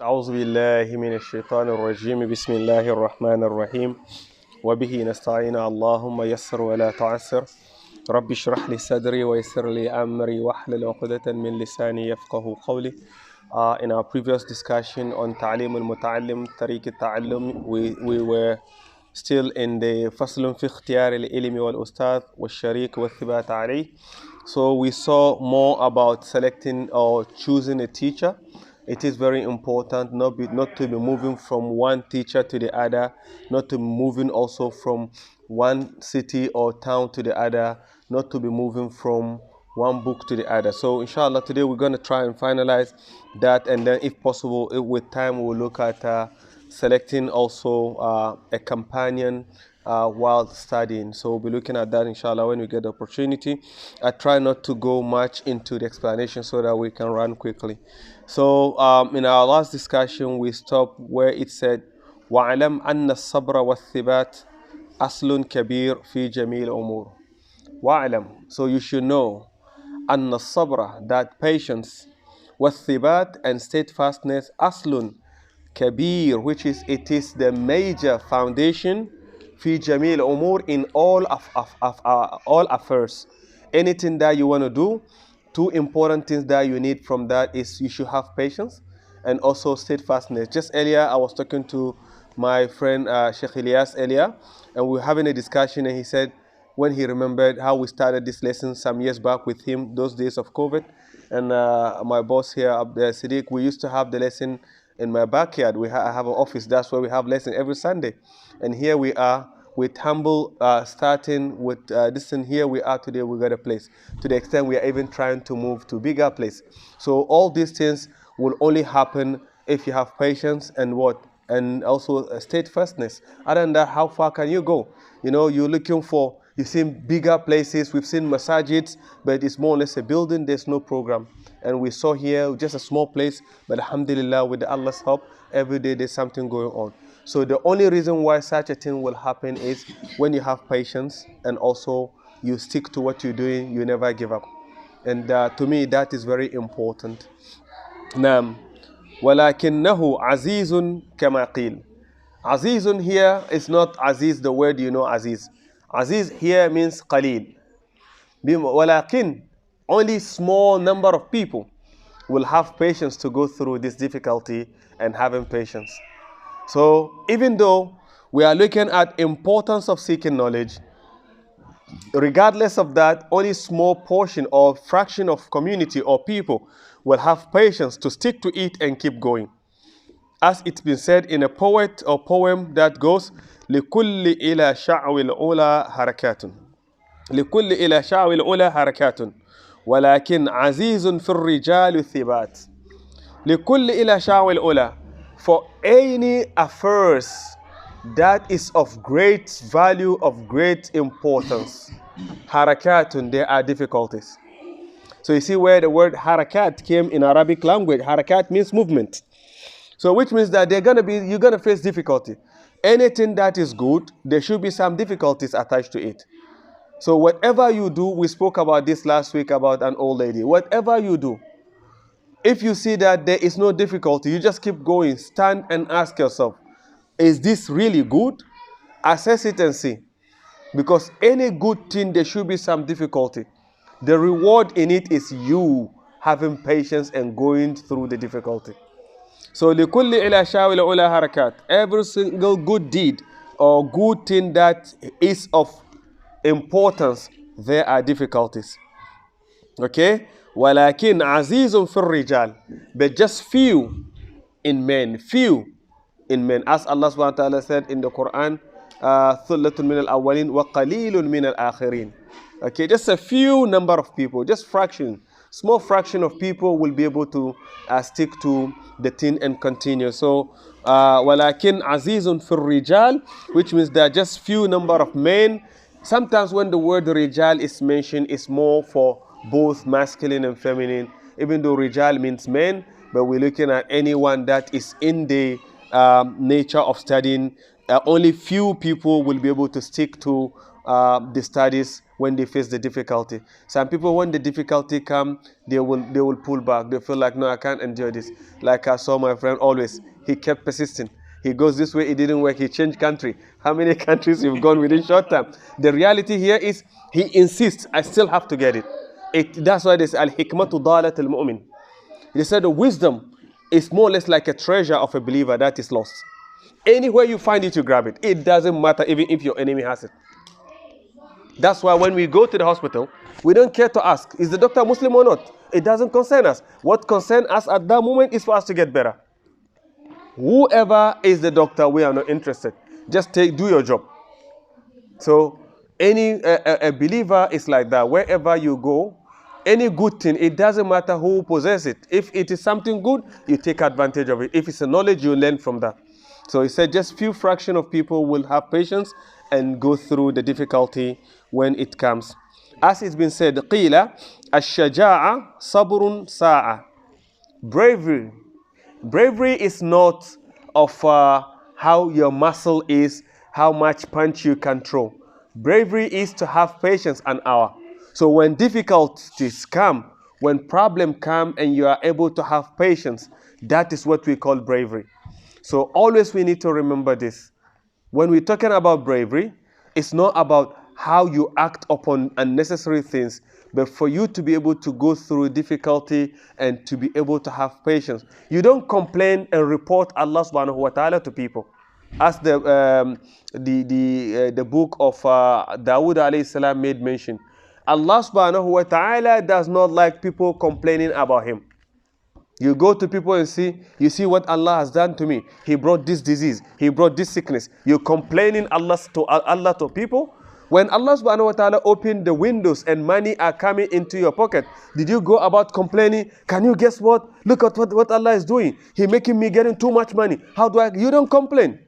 أعوذ بالله من الشيطان الرجيم بسم الله الرحمن الرحيم وبه نستعين اللهم يسر ولا تعسر رب اشرح لي صدري ويسر لي أمري واحلل عقدة من لساني يفقه قولي. In our previous discussion on Talim Al-Muta'allim, Tariq Talim, we were still in the فصل في اختيار العلم والأستاذ والشريك والثبات عليه. So we saw more about selecting or choosing a teacher. It is very important not to be moving from one teacher to the other, not to be moving also from one city or town to the other, not to be moving from one book to the other. So inshallah today we're going to try and finalize that, and then if possible with time we'll look at selecting also a companion while studying. So we'll be looking at that inshallah when we get the opportunity. I try not to go much into the explanation so that we can run quickly. So in our last discussion we stopped where it said وَعْلَمْ أَنَّ الصَّبْرَ وَالثِّبَاتِ أَصْلٌ كَبِيرٌ فِي جَمِيلِ الْأُمُورِ. وَعْلَمْ, so you should know, أَنَّ الصَّبْرَ, that patience, وَالثِّبَاتِ, and steadfastness, أَصْلٌ kabir, which is it is the major foundation, fi jamil umur, in all all affairs. Anything that you want to do, two important things that you need from that is you should have patience and also steadfastness. Just earlier I was talking to my friend Sheikh Ilyas earlier, and we were having a discussion, and he said when he remembered how we started this lesson some years back with him, those days of COVID, and my boss here, Tariq, we used to have the lesson in my backyard. I have an office. That's where we have lesson every Sunday. And here we are with humble, starting with this, and here we are today. We got a place. To the extent we are even trying to move to bigger place. So all these things will only happen if you have patience and what? And also steadfastness. Other than that, how far can you go? You know, you're looking for, you've seen bigger places. We've seen masajids, but it's more or less a building. There's no program. And we saw here just a small place, but alhamdulillah, with Allah's help, every day there's something going on. So the only reason why such a thing will happen is when you have patience and also you stick to what you're doing, you never give up. And to me, that is very important. Naam. وَلَكِنَّهُ عَزِيزٌ كَمَا قِيلٌ. Azizun here is not Aziz, the word you know, Aziz. Aziz here means qalil. وَلَكِنْ, only small number of people will have patience to go through this difficulty and having patience. So even though we are looking at importance of seeking knowledge, regardless of that, only small portion or fraction of community or people will have patience to stick to it and keep going. As it's been said in a poet or poem that goes, لِكُلِّ إِلَى شَعْوِ الْعُلَى حَرَكَاتٌ لكل إلى شعو العلا حركات ولكن عزيز في الرجال ثبات. لكل إلى شعو العلا, for any affairs that is of great value, of great importance, harakatun, there are difficulties. So you see where the word harakat came in Arabic language. Harakat means movement. So which means that you're gonna face difficulty. Anything that is good, there should be some difficulties attached to it. So whatever you do, we spoke about this last week about an old lady. Whatever you do, if you see that there is no difficulty, you just keep going. Stand and ask yourself, is this really good? Assess it and see. Because any good thing, there should be some difficulty. The reward in it is you having patience and going through the difficulty. So لِكُلِّ إِلَى شَاوِ الْعُلَى حَرَكَاتٍ, every single good deed or good thing that is of importance, there are difficulties. Okay? وَلَكِنْ عَزِيزٌ فِي الرِّجَالِ, but just few in men. Few in men. As Allah subhanahu wa ta'ala said in the Quran, ثُلَّةٌ مِنَ الْأَوَّلِينَ وَقَلِيلٌ مِنَ الْآخِرِينَ. Okay, just a few number of people, just fraction, small fraction of people will be able to stick to the thing and continue. So, وَلَكِنْ عَزِيزٌ فِي الرِّجَالِ, which means there are just few number of men. Sometimes when the word rijal is mentioned, it's more for both masculine and feminine, even though rijal means men, but we're looking at anyone that is in the nature of studying. Only few people will be able to stick to the studies when they face the difficulty. Some people, when the difficulty come, they will pull back. They feel like, no, I can't endure this. Like I saw my friend always, he kept persisting. He goes this way, it didn't work, he changed country. How many countries you've gone within short time? The reality here is, he insists, I still have to get it. That's why there's al-hikmatu dalat al-mu'min. They said the wisdom is more or less like a treasure of a believer that is lost. Anywhere you find it, you grab it. It doesn't matter even if your enemy has it. That's why when we go to the hospital, we don't care to ask, is the doctor Muslim or not? It doesn't concern us. What concerns us at that moment is for us to get better. Whoever is the doctor, we are not interested. Just do your job. So a believer is like that. Wherever you go, any good thing, it doesn't matter who possesses it. If it is something good, you take advantage of it. If it's a knowledge, you learn from that. So he said just few fraction of people will have patience and go through the difficulty when it comes. As it's been said, قِيلَ الشَّجَاعَ صَبْرٌ سَاعَةٌ. Bravery is not of how your muscle is, how much punch you can throw. Bravery is to have patience an hour. So when difficulties come, when problems come and you are able to have patience, that is what we call bravery. So always we need to remember this. When we're talking about bravery, it's not about how you act upon unnecessary things, but for you to be able to go through difficulty and to be able to have patience. You don't complain and report Allah subhanahu wa ta'ala to people. As the book of Dawood alayhi salam made mention, Allah subhanahu wa ta'ala does not like people complaining about him. You go to people and you see what Allah has done to me. He brought this disease. He brought this sickness. You're complaining Allah to people. When Allah subhanahu wa ta'ala opened the windows and money are coming into your pocket, did you go about complaining? Can you guess what? Look at what Allah is doing. He making me getting too much money. How do I? You don't complain.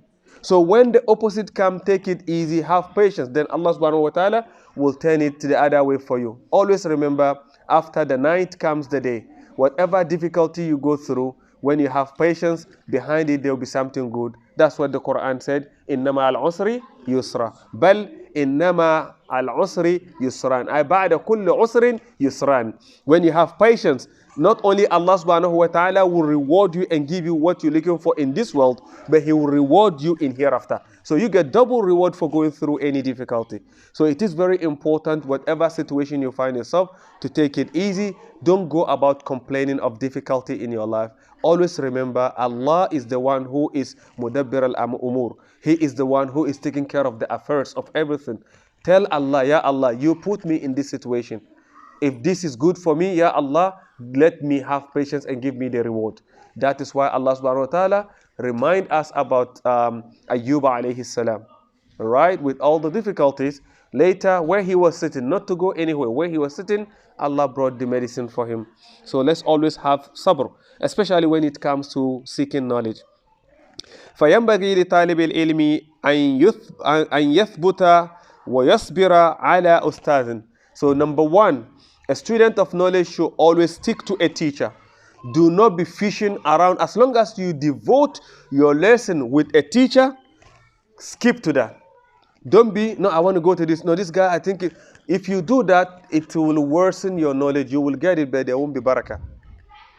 So when the opposite come, take it easy, have patience. Then Allah subhanahu wa ta'ala will turn it to the other way for you. Always remember, after the night comes the day. Whatever difficulty you go through, when you have patience, behind it there will be something good. That's what the Quran said. Innama al-usri yusra. Bal innama al-usri yusran. Ay ba'da kulli usrin yusran. When you have patience, not only Allah subhanahu wa ta'ala will reward you and give you what you're looking for in this world, but He will reward you in hereafter. So you get double reward for going through any difficulty. So it is very important, whatever situation you find yourself, to take it easy. Don't go about complaining of difficulty in your life. Always remember, Allah is the one who is mudabbir al-umur. He is the one who is taking care of the affairs of everything. Tell Allah, Ya Allah, you put me in this situation. If this is good for me, Ya Allah, let me have patience and give me the reward. That is why Allah subhanahu wa ta'ala remind us about Ayyub alayhi salam. Right? With all the difficulties, later where he was sitting, not to go anywhere, where he was sitting, Allah brought the medicine for him. So let's always have sabr, especially when it comes to seeking knowledge. فينبغي لطالب العلم أن يثبت ويصبر على أستاذ. So number one, a student of knowledge should always stick to a teacher. Do not be fishing around. As long as you devote your lesson with a teacher, skip to that. Don't be, no, I want to go to this. No, this guy, I think if you do that, it will worsen your knowledge. You will get it, but there won't be barakah.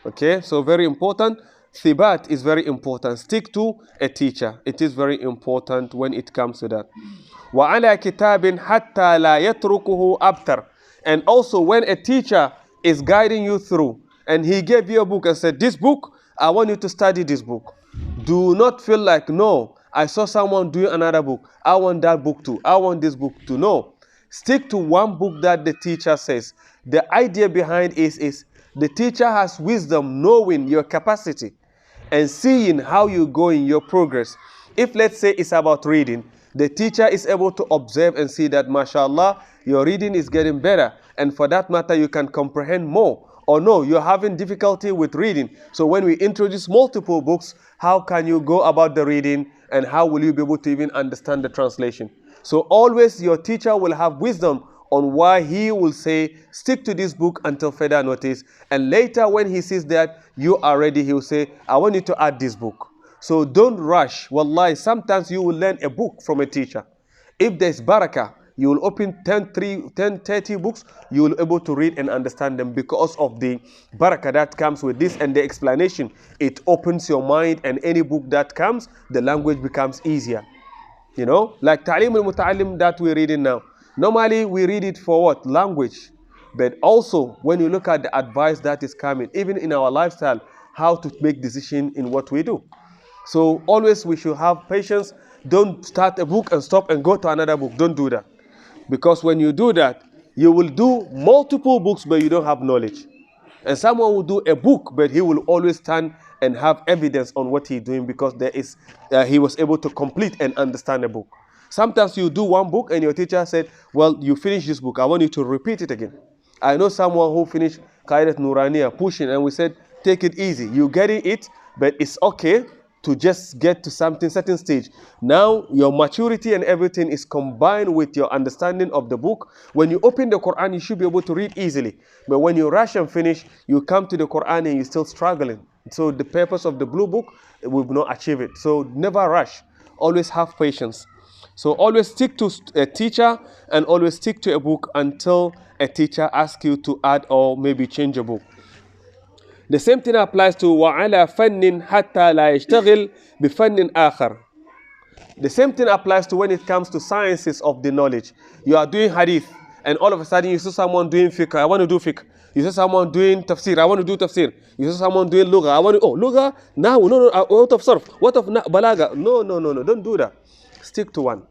Okay, so very important. Thibat is very important. Stick to a teacher. It is very important when it comes to that. وَعَلَى كِتَابٍ حَتَّى لَا يَتْرُكُهُ أَبْتَرٍ. And also when a teacher is guiding you through, and he gave you a book and said, this book, I want you to study this book. Do not feel like, no, I saw someone doing another book. I want that book too. I want this book too. No. Stick to one book that the teacher says. The idea behind is the teacher has wisdom, knowing your capacity and seeing how you go in your progress. If let's say it's about reading, the teacher is able to observe and see that, mashallah, your reading is getting better. And for that matter, you can comprehend more. Or no, you're having difficulty with reading. So when we introduce multiple books, how can you go about the reading and how will you be able to even understand the translation? So always your teacher will have wisdom on why he will say, stick to this book until further notice. And later when he sees that you are ready, he will say, I want you to add this book. So don't rush. Wallahi, sometimes you will learn a book from a teacher. If there's barakah, You will open 10, 30 books, you will be able to read and understand them because of the barakah that comes with this and the explanation. It opens your mind, and any book that comes, the language becomes easier. You know, like Talim al-Muta'allim that we're reading now. Normally, we read it for what? Language. But also, when you look at the advice that is coming, even in our lifestyle, how to make decision in what we do. So always we should have patience. Don't start a book and stop and go to another book. Don't do that. Because when you do that, you will do multiple books, but you don't have knowledge. And someone will do a book, but he will always stand and have evidence on what he's doing because he was able to complete and understand a book. Sometimes you do one book and your teacher said, well, you finished this book. I want you to repeat it again. I know someone who finished Qaidat Nuraniya, pushing, and we said, take it easy. You're getting it, but it's okay to just get to certain stage. Now your maturity and everything is combined with your understanding of the book. When you open the Quran, you should be able to read easily. But when you rush and finish, you come to the Quran and you're still struggling. So the purpose of the blue book, we will not achieve it. So never rush. Always have patience. So always stick to a teacher and always stick to a book until a teacher asks you to add or maybe change a book. The same thing applies to وَعَلَى فَنٍ حَتَّى لَا يَشْتَغِلْ بِفَنٍ آخَرٍ. The same thing applies to when it comes to sciences of the knowledge. You are doing hadith, and all of a sudden you see someone doing fiqh. I want to do fiqh. You see someone doing tafsir. I want to do tafsir. You see someone doing lugha. I want to, lugha? No, what of sarf? What of balaga? No, don't do that. Stick to one.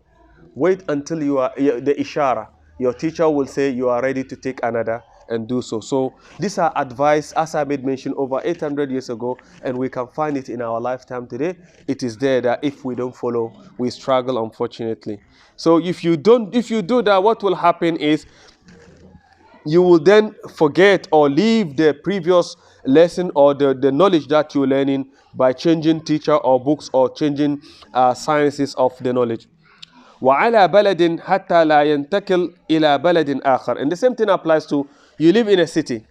Wait until you are the ishara. Your teacher will say you are ready to take another and do so. So these are advice, as I made mention, over 800 years ago, and we can find it in our lifetime today. It is there that if we don't follow, we struggle, unfortunately. So if you do that, what will happen is you will then forget or leave the previous lesson or the knowledge that you're learning by changing teacher or books or changing sciences of the knowledge. وَعَلَى بَلَدٍ حَتَّى لَا يَنْتَكِلْ إِلَى بَلَدٍ آخَرٍ. And the same thing applies to, you live in a city.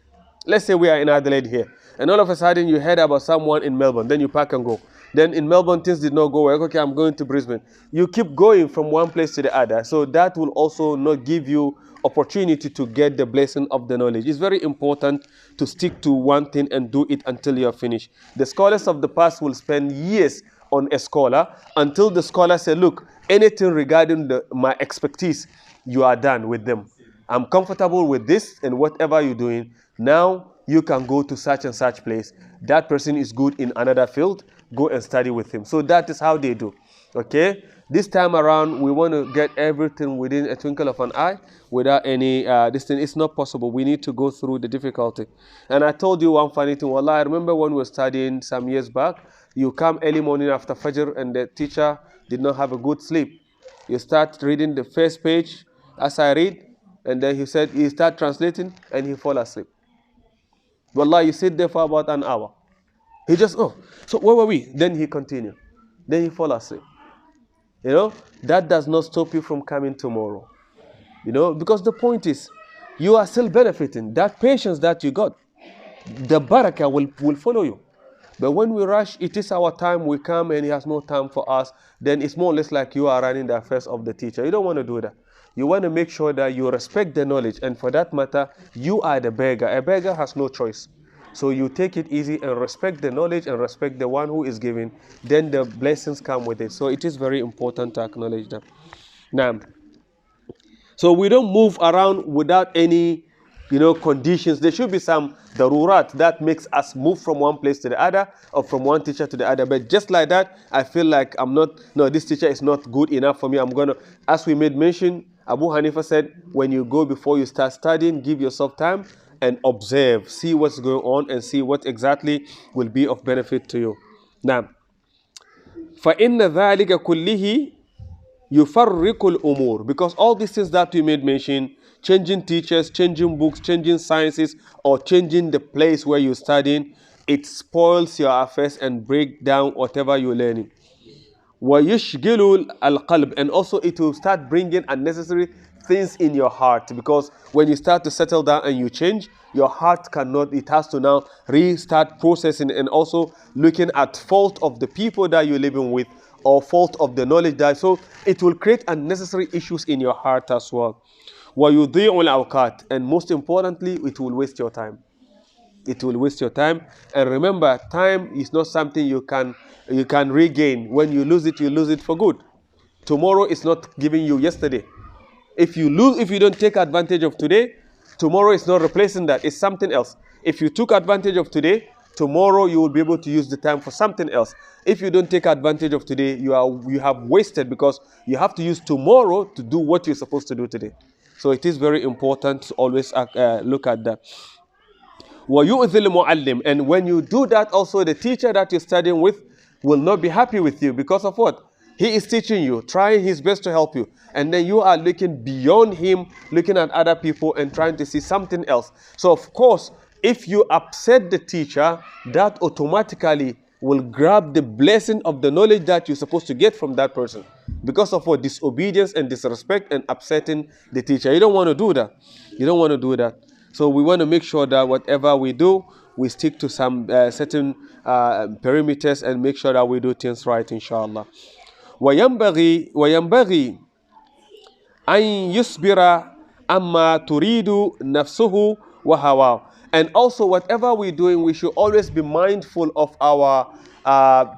Let's say we are in Adelaide here. And all of a sudden you heard about someone in Melbourne. Then you pack and go. Then in Melbourne things did not go well. Okay, I'm going to Brisbane. You keep going from one place to the other. So that will also not give you opportunity to get the blessing of the knowledge. It's very important to stick to one thing and do it until you are finished. The scholars of the past will spend years on a scholar until the scholar say, look, anything regarding my expertise, you are done with them. I'm comfortable with this and whatever you're doing. Now you can go to such and such place. That person is good in another field. Go and study with him. So that is how they do. Okay? This time around, we want to get everything within a twinkle of an eye without any, this thing. It's not possible. We need to go through the difficulty. And I told you one funny thing. Wallah, I remember when we were studying some years back, you come early morning after Fajr and the teacher did not have a good sleep. You start reading the first page as I read, and then he said, he start translating and he fall asleep. Wallah, you sit there for about an hour. He just, so where were we? Then he continued. Then he fall asleep. You know, that does not stop you from coming tomorrow. You know, because the point is, you are still benefiting. That patience that you got, the barakah will follow you. But when we rush, it is our time, we come and he has no time for us, then it's more or less like you are running the affairs of the teacher. You don't want to do that. You want to make sure that you respect the knowledge, and for that matter, you are the beggar. A beggar has no choice. So you take it easy and respect the knowledge and respect the one who is giving, then the blessings come with it. So it is very important to acknowledge that. Now, so we don't move around without any conditions. There should be some darurat that makes us move from one place to the other or from one teacher to the other. But just like that, I feel like this teacher is not good enough for me. I'm going to, as we made mention, Abu Hanifa said, when you go before you start studying, give yourself time and observe, see what's going on and see what exactly will be of benefit to you. Now, فَإِنَّ ذَلِكَ كُلِّهِ يُفَرِّقُ الْأُمُورِ. Because all these things that we made mention, changing teachers, changing books, changing sciences, or changing the place where you're studying, it spoils your affairs and break down whatever you're learning. وَيُشْغِلُ الْقَلْبِ. And also it will start bringing unnecessary things in your heart, because when you start to settle down and you change, your heart cannot, it has to now restart processing and also looking at fault of the people that you're living with, or fault of the knowledge that, so it will create unnecessary issues in your heart as well. وَيُضِيعُ الْأَوْقَاتِ, and most importantly, it will waste your time. It will waste your time. And remember, time is not something you can regain. When you lose it for good. Tomorrow is not giving you yesterday. If you don't take advantage of today, tomorrow is not replacing that. It's something else. If you took advantage of today, tomorrow you will be able to use the time for something else. If you don't take advantage of today, you have wasted, because you have to use tomorrow to do what you're supposed to do today. So it is very important to always look at that. وَيُؤْذِي الْمُعَلِّمِ, and when you do that, also the teacher that you're studying with will not be happy with you, because of what? He is teaching you, trying his best to help you, and then you are looking beyond him, looking at other people and trying to see something else. So of course, if you upset the teacher, that automatically will grab the blessing of the knowledge that you're supposed to get from that person, because of what? Disobedience and disrespect and upsetting the teacher. You don't want to do that. You don't want to do that. So we want to make sure that whatever we do, we stick to some certain perimeters and make sure that we do things right, inshallah. وَيَنْبَغِي أَنْ يُصْبِرَ أَمَّا تُرِيدُ نَفْسُهُ وَهَوَاهُ. And also, whatever we're doing, we should always be mindful of our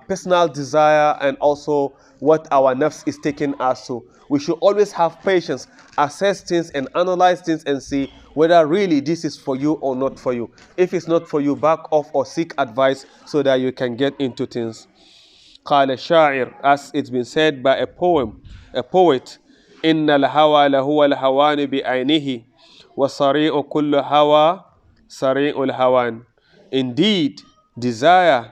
personal desire and also what our nafs is taking us to. We should always have patience, assess things and analyze things and see whether really this is for you or not for you. If it's not for you, back off or seek advice so that you can get into things. قال الشاعر, as it's been said by a poet, إن الهوى لهو الهوان بعينه وصريع كل هوى صريع الهوان. Indeed, desire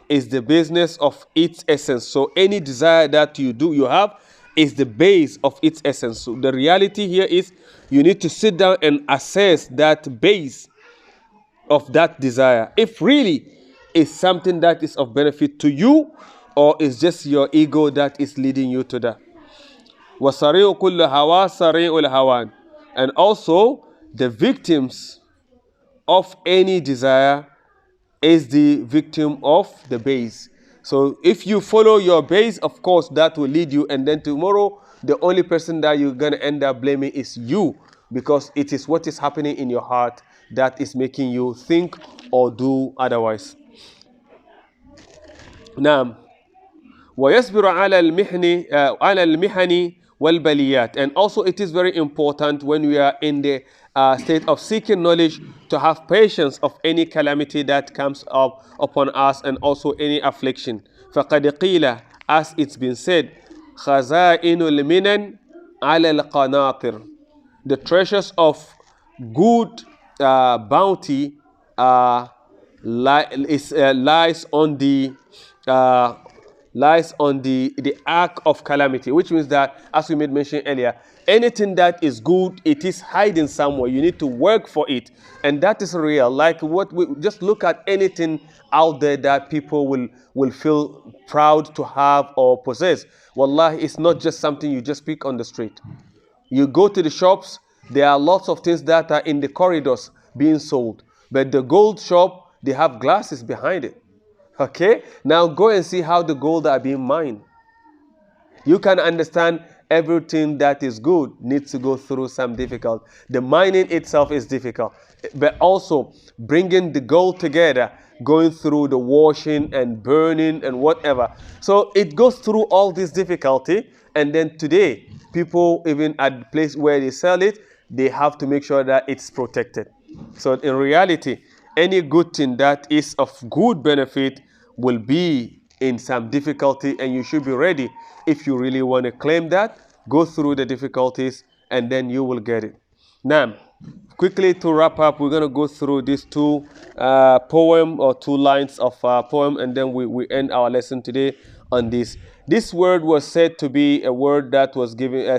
is the business of its essence. So any desire that you have is the base of its essence. So the reality here is you need to sit down and assess that base of that desire. If really is something that is of benefit to you, or is just your ego that is leading you to that. وَصَرِيعُ كُلُّ هَوَى صَرِيعُ الْهَوَانِ. And also, the victims of any desire is the victim of the base. So if you follow your base, of course, that will lead you. And then tomorrow, the only person that you're going to end up blaming is you, because it is what is happening in your heart that is making you think or do otherwise. Now, وَيَصْبِرُ عَلَى الْمِحَنِ وَالْبَلِيَاتِ. And also it is very important when we are in the state of seeking knowledge to have patience of any calamity that comes up upon us and also any affliction. فَقَدْ قِيلَ, as it's been said, خَزَائِنُ الْمِنَنِ عَلَى الْقَنَاطِرِ. The treasures of good bounty lies on the ark of calamity, which means that, as we made mention earlier, anything that is good, it is hiding somewhere. You need to work for it, and that is real. Like what we just look at anything out there that people will feel proud to have or possess. Wallahi, it's not just something you just pick on the street. You go to the shops, there are lots of things that are in the corridors being sold, but the gold shop, they have glasses behind it. Okay, now go and see how the gold are being mined. You can understand everything that is good needs to go through some difficult. The mining itself is difficult, but also bringing the gold together, going through the washing and burning and whatever. So it goes through all this difficulty, and then today, people even at the place where they sell it, they have to make sure that it's protected. So in reality, any good thing that is of good benefit will be in some difficulty, and you should be ready. If you really want to claim that, go through the difficulties and then you will get it. Now, quickly to wrap up, we're going to go through these two poem or two lines of poem, and then we end our lesson today on this. This word was said to be a word that was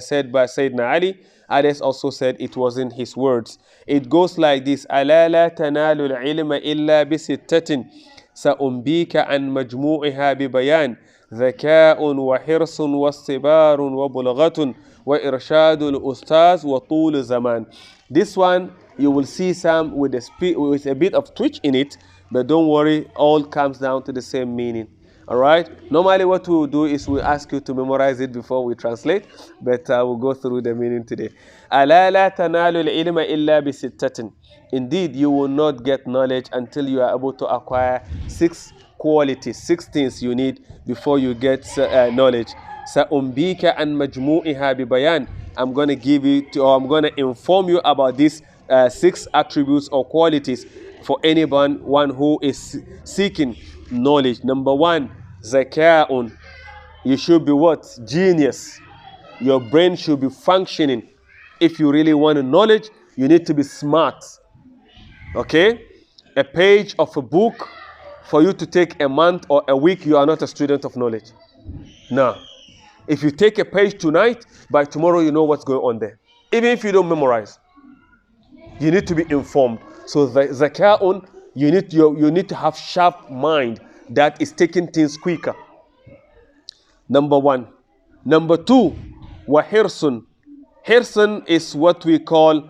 said by Sayyidina Ali. Others also said it wasn't his words. It goes like this: ألا لا تنال العلم إلا بستة سأنبيك عن مجموعها ببيان ذكاء وحرص واصطبار وبلغة وإرشاد الأستاذ وطول زمان. This one you will see some with a bit of twitch in it, but don't worry, all comes down to the same meaning. All right. Normally, what we'll do is we ask you to memorize it before we translate, but we'll go through the meaning today. ألا لا تنالوا العلم إلا بستة. Indeed, you will not get knowledge until you are able to acquire 6 qualities, 6 things you need before you get knowledge. سأنبيك عن مجموعها ببيان. I'm going to give you, or I'm going to inform you about these 6 attributes or qualities for anyone who is seeking knowledge. Number 1, zaka'un. You should be what? Genius. Your brain should be functioning. If you really want knowledge, you need to be smart. Okay? A page of a book, for you to take a month or a week, you are not a student of knowledge. No. If you take a page tonight, by tomorrow you know what's going on there. Even if you don't memorize, you need to be informed. So zaka'un, you need to have sharp mind that is taking things quicker. Number 1. Number 2, wahirsun. Hirsun is what we call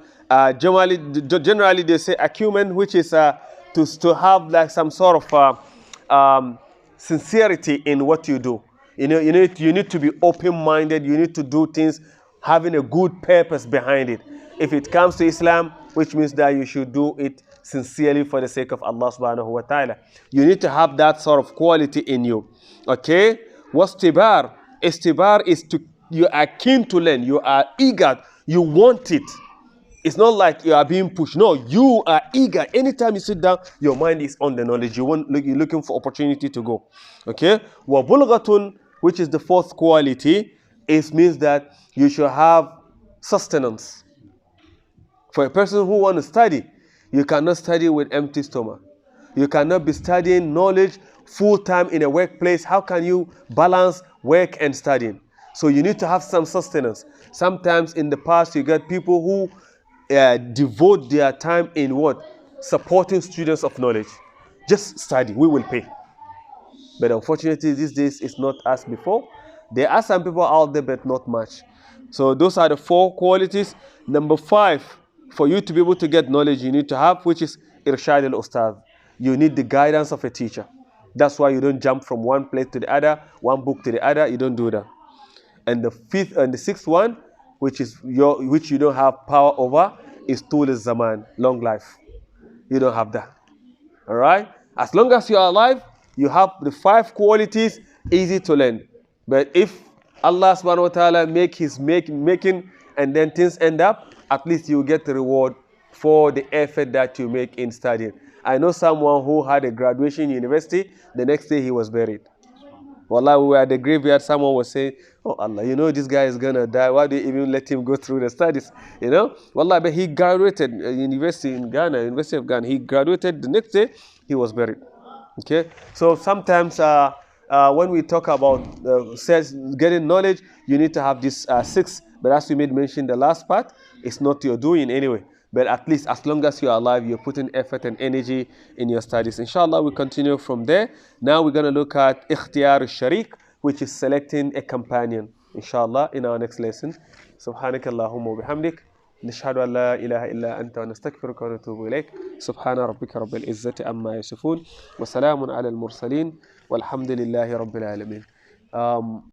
generally they say acumen, which is to have like some sort of sincerity in what you do. You need to be open-minded. You need to do things having a good purpose behind it. If it comes to Islam, which means that you should do it sincerely for the sake of Allah subhanahu wa ta'ala. You need to have that sort of quality in you. Okay? Wastibar. Istibar is you are keen to learn. You are eager. You want it. It's not like you are being pushed. No, you are eager. Anytime you sit down, your mind is on the knowledge. You're looking for opportunity to go. Okay? Wabulghatun, which is the 4th quality, means that you should have sustenance. For a person who wants to study, you cannot study with empty stomach. You cannot be studying knowledge full-time in a workplace. How can you balance work and studying? So you need to have some sustenance. Sometimes in the past, you get people who devote their time in what? Supporting students of knowledge. Just study, we will pay. But unfortunately, these days, it's not as before. There are some people out there, but not much. So those are the 4 qualities. Number 5, for you to be able to get knowledge, you need to have, which is irshad al-ustad. You need the guidance of a teacher. That's why you don't jump from one place to the other, one book to the other. You don't do that. And the 5th and the 6th one, which you don't have power over, is tul zaman, long life. You don't have that. All right? As long as you are alive, you have the 5 qualities, easy to learn. But if Allah subhanahu wa ta'ala making and then things end up, at least you get the reward for the effort that you make in studying. I know someone who had a graduation in university, the next day he was buried. Wallah, we were at the graveyard, someone was saying, oh Allah, you know this guy is going to die. Why do you even let him go through the studies? You know? Wallah, but he graduated university in Ghana, University of Ghana. He graduated the next day, he was buried. Okay? So sometimes when we talk about getting knowledge, you need to have these 6. But as we made mention, the last part, it's not your doing anyway. But at least as long as you are alive, you're putting effort and energy in your studies. Inshallah, we continue from there. Now we're going to look at ikhtiyar al-sharik, which is selecting a companion. Inshallah, in our next lesson. Subhanaka Allahumma wa bihamdik. نشهد أن لا إله إلا أنت ونستغفرك ونتوب إليك سبحان ربك رب العزة عما يصفون وسلام على المرسلين والحمد لله رب العالمين.